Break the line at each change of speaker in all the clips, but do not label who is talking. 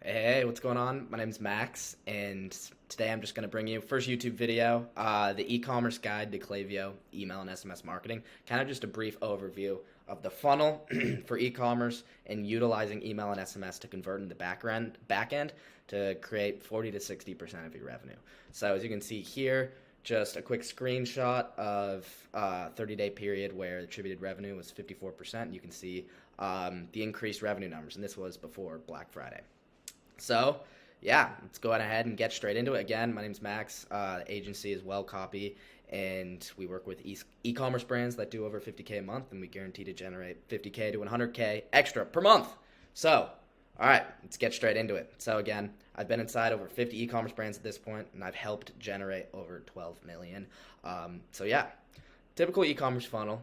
Hey, what's going on? My name's Max, and today I'm just going to bring you first YouTube video, the e-commerce guide to Klaviyo email and SMS marketing. Kind of just a brief overview of the funnel for e-commerce and utilizing email and SMS to convert in the back end to create 40 to 60% of your revenue. So as you can see here, just a quick screenshot of a 30-day period where attributed revenue was 54%. You can see the increased revenue numbers, and this was before Black Friday. So, yeah, let's go ahead and get straight into it. Again, my name's Max. The agency is Wellcopy, and we work with e-commerce brands that do over 50K a month, and we guarantee to generate 50K to 100K extra per month. So, all right, let's get straight into it. So, again, I've been inside over 50 e-commerce brands at this point, and I've helped generate over 12 million. So, yeah, typical e-commerce funnel.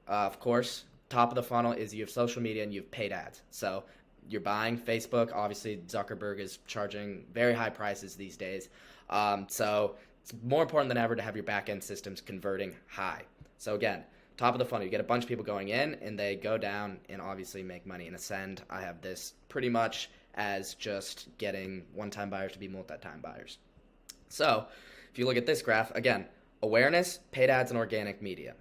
Of course, top of the funnel is you have social media and you have paid ads. So, you're buying Facebook. Obviously, Zuckerberg is charging very high prices these days. So it's more important than ever to have your back-end systems converting high. So again, top of the funnel, you get a bunch of people going in, and they go down and obviously make money. In Ascend, I have this pretty much as just getting one-time buyers to be multi-time buyers. So if you look at this graph, again, awareness, paid ads, and organic media.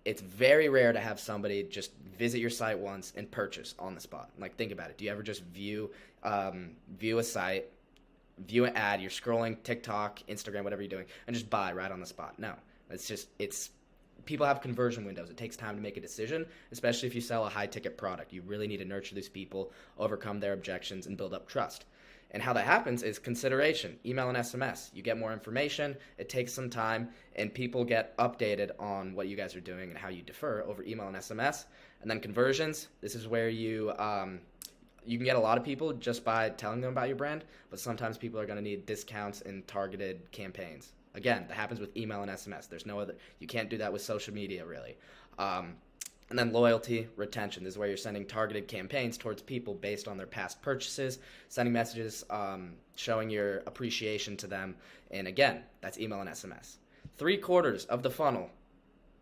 It's very rare to have somebody just visit your site once and purchase on the spot. Like, think about it. Do you ever just view a site, view an ad, you're scrolling TikTok, Instagram, whatever you're doing, and just buy right on the spot? No. It's people have conversion windows. It takes time to make a decision, especially if you sell a high-ticket product. You really need to nurture these people, overcome their objections, and build up trust. And how that happens is consideration, email and SMS. You get more information, it takes some time, and people get updated on what you guys are doing and how you differ over email and SMS. And then conversions, this is where you can get a lot of people just by telling them about your brand, but sometimes people are going to need discounts and targeted campaigns. Again, that happens with email and SMS. There's no other, you can't do that with social media really. And then loyalty, retention. This is where you're sending targeted campaigns towards people based on their past purchases, sending messages, showing your appreciation to them. And again, that's email and SMS. 3/4 of the funnel,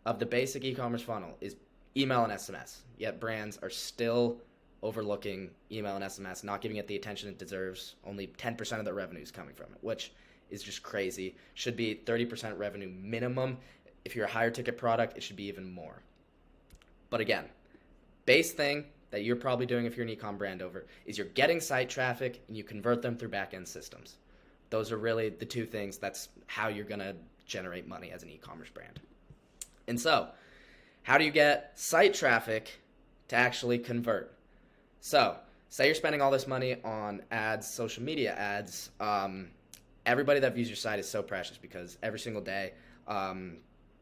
of the basic e-commerce funnel, is email and SMS. Yet brands are still overlooking email and SMS, not giving it the attention it deserves. Only 10% of their revenue is coming from it, which is just crazy. Should be 30% revenue minimum. If you're a higher ticket product, it should be even more. But again, base thing that you're probably doing if you're an e-com brand over is you're getting site traffic and you convert them through back-end systems. Those are really the two things. That's how you're going to generate money as an e-commerce brand. And so, how do you get site traffic to actually convert? So, say you're spending all this money on ads, social media ads. Everybody that views your site is so precious because every single day,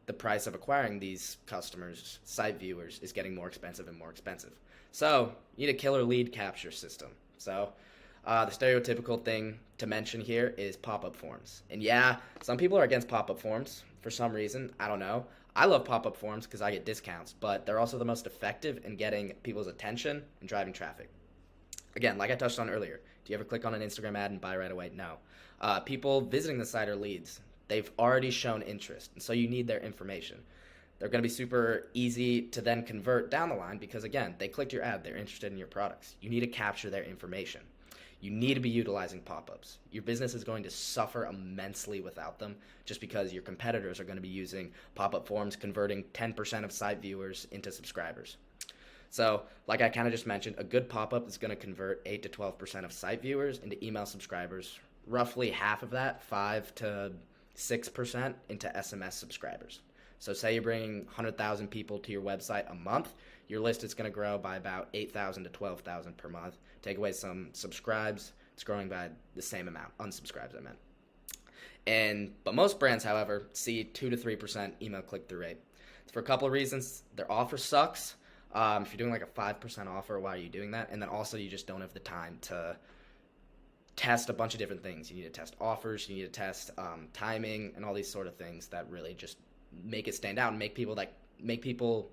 the price of acquiring these customers, site viewers, is getting more expensive and more expensive. So you need a killer lead capture system. So the stereotypical thing to mention here is pop-up forms. And yeah, some people are against pop-up forms for some reason. I don't know. I love pop-up forms because I get discounts, but they're also the most effective in getting people's attention and driving traffic. Again, like I touched on earlier, do you ever click on an Instagram ad and buy right away? No. People visiting the site are leads. They've already shown interest, and so you need their information. They're going to be super easy to then convert down the line because, again, they clicked your ad. They're interested in your products. You need to capture their information. You need to be utilizing pop-ups. Your business is going to suffer immensely without them just because your competitors are going to be using pop-up forms, converting 10% of site viewers into subscribers. So, like I kind of just mentioned, a good pop-up is going to convert 8 to 12% of site viewers into email subscribers. Roughly half of that, 5 to 6% into SMS subscribers. So say you're bringing 100,000 people to your website a month, your list is going to grow by about 8,000 to 12,000 per month. Take away some subscribes, it's growing by the same amount. Unsubscribes, I meant. But most brands, however, see 2 to 3% email click-through rate. For a couple of reasons. Their offer sucks. If you're doing like a 5% offer, why are you doing that? And then also you just don't have the time to test a bunch of different things. You need to test offers, you need to test timing, and all these sort of things that really just make it stand out and make people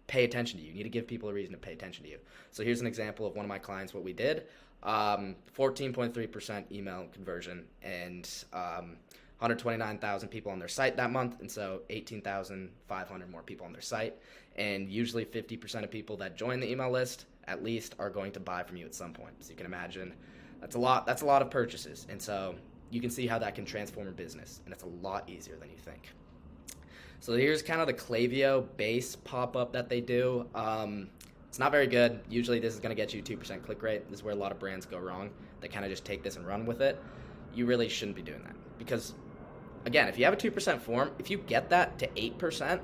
pay attention to you. You need to give people a reason to pay attention to you. So here's an example of one of my clients, what we did. 14.3% email conversion and 129,000 people on their site that month, and so 18,500 more people on their site. And usually 50% of people that join the email list at least are going to buy from you at some point. So you can imagine That's a lot. That's a lot of purchases, and so you can see how that can transform a business, and it's a lot easier than you think. So here's kind of the Klaviyo base pop-up that they do. It's not very good. Usually this is going to get you 2% click rate. This is where a lot of brands go wrong. They kind of just take this and run with it. You really shouldn't be doing that because, again, if you have a 2% form, if you get that to 8%,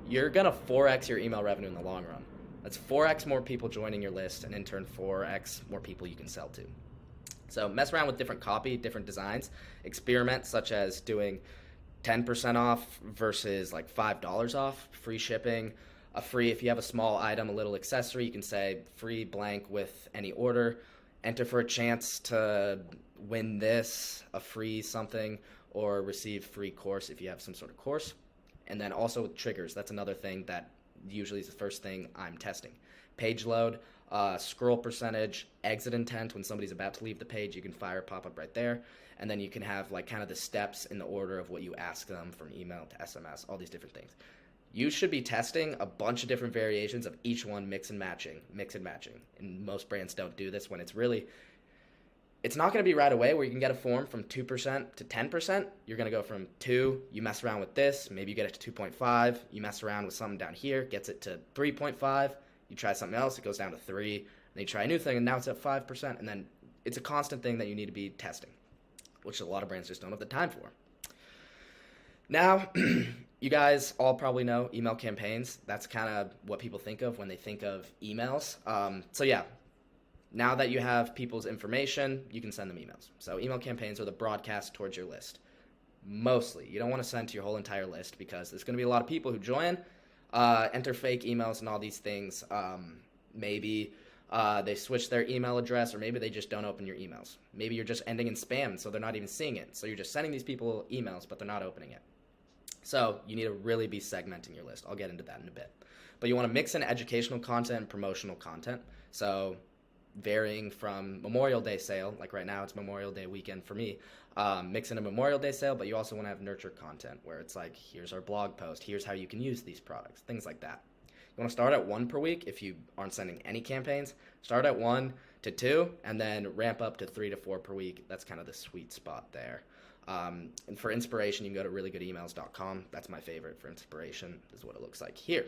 you're going to 4x your email revenue in the long run. That's 4x more people joining your list, and in turn 4x more people you can sell to. So mess around with different copy, different designs. Experiment, such as doing 10% off versus like $5 off, free shipping, a free, if you have a small item, a little accessory, you can say free blank with any order, enter for a chance to win this, a free something, or receive free course if you have some sort of course. And then also with triggers, that's another thing that usually is the first thing I'm testing. Page load, scroll percentage, exit intent, when somebody's about to leave the page, you can fire a pop-up right there. And then you can have like kind of the steps in the order of what you ask them, from email to SMS, all these different things. You should be testing a bunch of different variations of each one, mix and matching. And most brands don't do this when it's not going to be right away where you can get a form from 2% to 10%. You're going to go from 2, you mess around with this, maybe you get it to 2.5, you mess around with something down here, gets it to 3.5, you try something else, it goes down to 3, and then you try a new thing, and now it's at 5%, and then it's a constant thing that you need to be testing, which a lot of brands just don't have the time for. Now, you guys all probably know email campaigns. That's kind of what people think of when they think of emails. So yeah, now that you have people's information, you can send them emails. So email campaigns are the broadcast towards your list. Mostly. You don't want to send to your whole entire list because there's going to be a lot of people who join, enter fake emails and all these things. Maybe they switch their email address, or maybe they just don't open your emails. Maybe you're just ending in spam, so they're not even seeing it. So you're just sending these people emails, but they're not opening it. So you need to really be segmenting your list. I'll get into that in a bit. But you want to mix in educational content and promotional content. So varying from Memorial Day sale, like right now it's Memorial Day weekend for me, mix in a Memorial Day sale, but you also want to have nurture content where it's like, here's our blog post, here's how you can use these products, things like that. You want to start at 1 per week if you aren't sending any campaigns. Start at 1 to 2 and then ramp up to 3 to 4 per week. That's kind of the sweet spot there. And for inspiration, you can go to reallygoodemails.com. That's my favorite for inspiration. This is what it looks like here.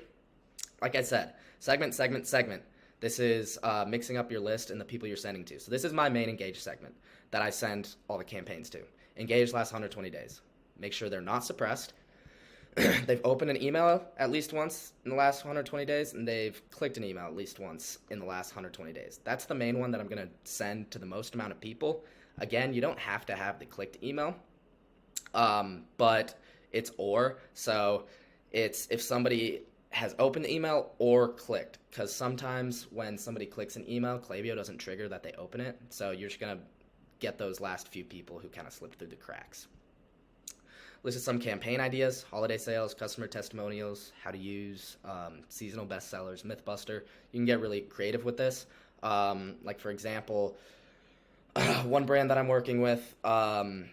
Like I said, segment. This is mixing up your list and the people you're sending to. So this is my main engage segment that I send all the campaigns to. Engage last 120 days. Make sure they're not suppressed. They've opened an email at least once in the last 120 days, and they've clicked an email at least once in the last 120 days. That's the main one that I'm going to send to the most amount of people. Again, you don't have to have the clicked email, but it's or. So it's if somebody has opened the email or clicked, because sometimes when somebody clicks an email, Klaviyo doesn't trigger that they open it. So you're just going to get those last few people who kind of slip through the cracks. Listed some campaign ideas: holiday sales, customer testimonials, how to use, seasonal bestsellers, Mythbuster. You can get really creative with this. Like for example, one brand that I'm working with, The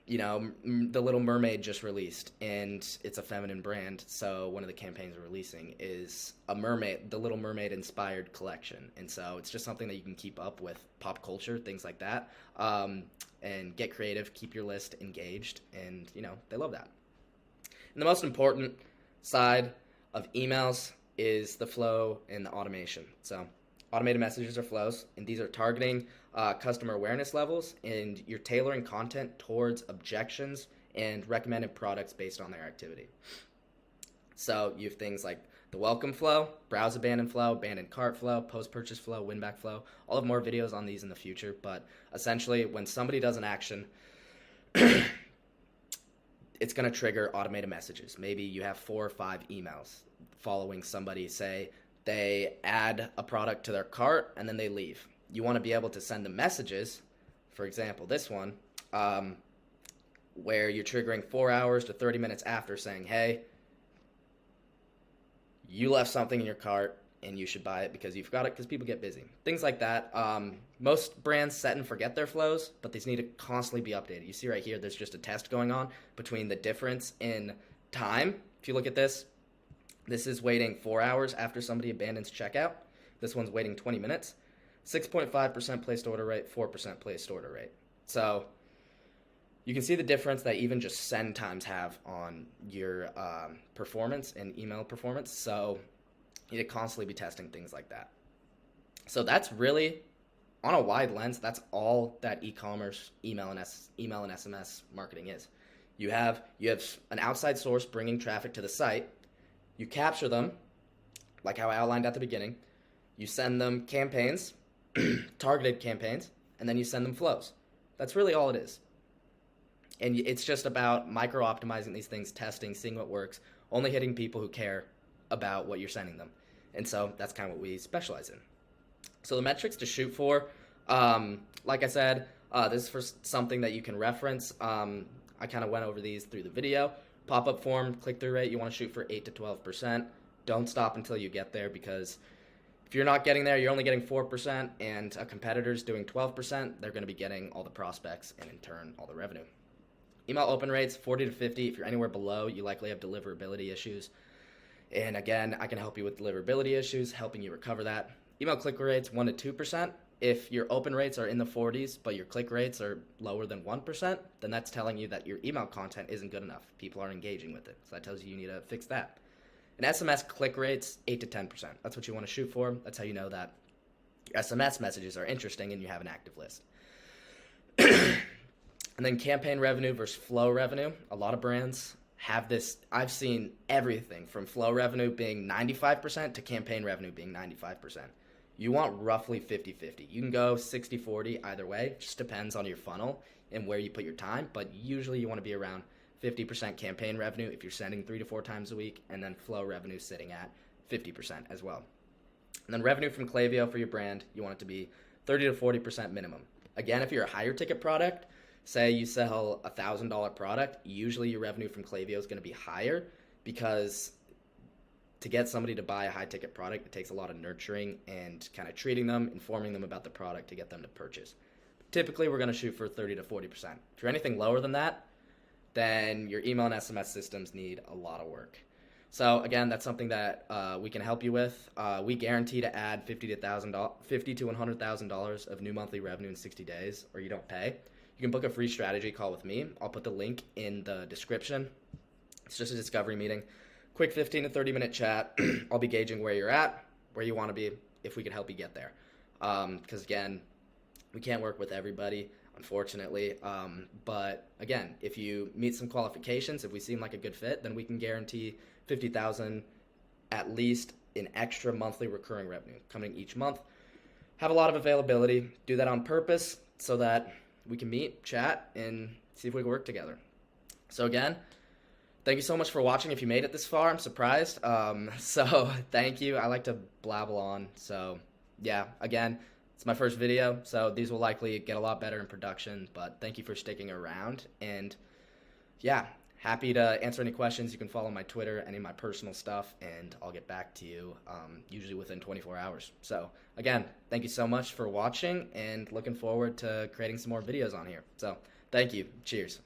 Little Mermaid just released, and it's a feminine brand. So one of the campaigns we're releasing is the Little Mermaid inspired collection. And so it's just something that you can keep up with pop culture, things like that. And get creative, keep your list engaged, and they love that. And the most important side of emails is the flow and the automation. So automated messages are flows, and these are targeting customer awareness levels, and you're tailoring content towards objections and recommended products based on their activity. So you have things like the welcome flow, browse abandon flow, abandoned cart flow, post-purchase flow, win-back flow. I'll have more videos on these in the future, but essentially when somebody does an action, it's going to trigger automated messages. Maybe you have 4 or 5 emails following somebody, say they add a product to their cart and then they leave. You want to be able to send them messages, for example, this one, where you're triggering 4 hours to 30 minutes after saying, hey, you left something in your cart and you should buy it because you forgot it, because people get busy. Things like that. Most brands set and forget their flows, but these need to constantly be updated. You see right here, there's just a test going on between the difference in time. If you look at this is waiting 4 hours after somebody abandons checkout. This one's waiting 20 minutes. 6.5% placed order rate, 4% placed order rate. So you can see the difference that even just send times have on your performance and email performance. So you need to constantly be testing things like that. So that's really, on a wide lens, that's all that e-commerce, email and SMS marketing is. You have an outside source bringing traffic to the site. You capture them, like how I outlined at the beginning. You send them campaigns, targeted campaigns, and then you send them flows. That's really all it is. And it's just about micro-optimizing these things, testing, seeing what works, only hitting people who care about what you're sending them. And so that's kind of what we specialize in. So the metrics to shoot for, like I said, this is for something that you can reference. I kind of went over these through the video. Pop-up form, click-through rate, you want to shoot for 8 to 12%. Don't stop until you get there, because if you're not getting there, you're only getting 4%, and a competitor's doing 12%, they're going to be getting all the prospects and in turn all the revenue. Email open rates, 40 to 50. If you're anywhere below, you likely have deliverability issues. And again, I can help you with deliverability issues, helping you recover that. Email click rates, 1 to 2%. If your open rates are in the 40s, but your click rates are lower than 1%, then that's telling you that your email content isn't good enough. People aren't engaging with it. So that tells you need to fix that. And SMS click rates, 8 to 10%. That's what you want to shoot for. That's how you know that your SMS messages are interesting and you have an active list. And then campaign revenue versus flow revenue. A lot of brands have this. I've seen everything from flow revenue being 95% to campaign revenue being 95%. You want roughly 50-50. You can go 60-40 either way. It just depends on your funnel and where you put your time, but usually you want to be around 50% campaign revenue if you're sending 3 to 4 times a week, and then flow revenue sitting at 50% as well. And then revenue from Klaviyo for your brand, you want it to be 30 to 40% minimum. Again, if you're a higher ticket product, say you sell a $1,000 product, usually your revenue from Klaviyo is going to be higher, because to get somebody to buy a high ticket product, it takes a lot of nurturing and kind of treating them, informing them about the product to get them to purchase. Typically, we're going to shoot for 30 to 40%. If you're anything lower than that, then your email and SMS systems need a lot of work. So again, that's something that we can help you with. We guarantee to add $50 to $100,000 of new monthly revenue in 60 days, or you don't pay. You can book a free strategy call with me. I'll put the link in the description. It's just a discovery meeting. Quick 15 to 30-minute chat. I'll be gauging where you're at, where you want to be, if we can help you get there. Because again, we can't work with everybody, unfortunately. But again, if you meet some qualifications, if we seem like a good fit, then we can guarantee $50,000 at least in extra monthly recurring revenue coming each month. Have a lot of availability. Do that on purpose so that we can meet, chat, and see if we can work together. So again, thank you so much for watching. If you made it this far, I'm surprised. So thank you. I like to blabble on. So yeah, again, it's my first video, so these will likely get a lot better in production, but thank you for sticking around. And yeah, happy to answer any questions. You can follow my Twitter, any of my personal stuff, and I'll get back to you usually within 24 hours. So again, thank you so much for watching, and looking forward to creating some more videos on here. So thank you. Cheers.